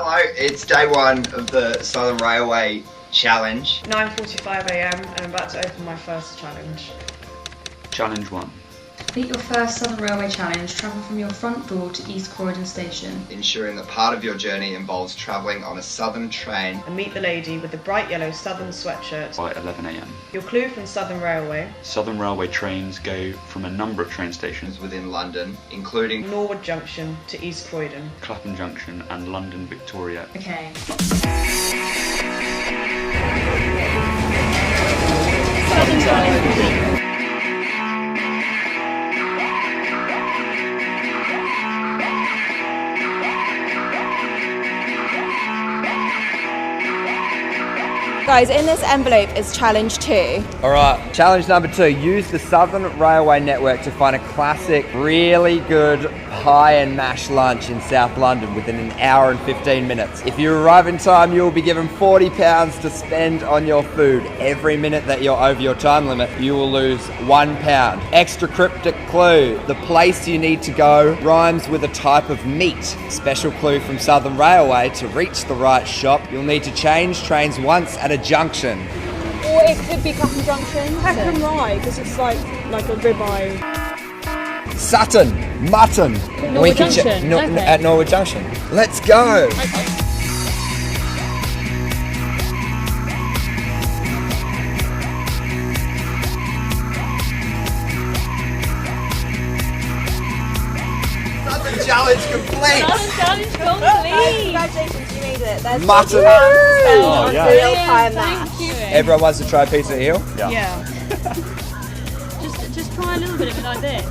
Hello, it's day one of the Southern Railway Challenge. 9:45 AM and I'm about to open my first challenge. Challenge 1. Complete your first Southern Railway challenge. Travel from your front door to East Croydon Station. Ensuring that part of your journey involves travelling on a Southern train. And meet the lady with the bright yellow Southern sweatshirt. By 11 AM. Your clue from Southern Railway. Southern Railway trains go from a number of train stations. Within London, including Norwood Junction to East Croydon. Clapham Junction and London Victoria. Okay. Southern challenge. Guys, in this envelope is challenge 2. Alright, challenge number 2. Use the Southern Railway network to find a classic, really good pie and mash lunch in South London within an hour and 15 minutes. If you arrive in time, you will be given £40 to spend on your food. Every minute that you're over your time limit, you will lose £1. Extra cryptic clue. The place you need to go rhymes with a type of meat. Special clue from Southern Railway. To reach the right shop, you'll need to change trains once at a junction. Or it could be Clapham Junction. Peckham Rye, because it's like a ribeye. Sutton, mutton. Norwood Junction. Okay. At Norwood Junction. Let's go. Southern Challenge complete! Southern challenge complete. Congratulations, you made it. There's Mutton. £40 yeah. on real pie and mash. Thank you. Everyone wants to try a piece of eel? Yeah. Just try a little bit of it like this.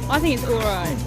I think it's alright.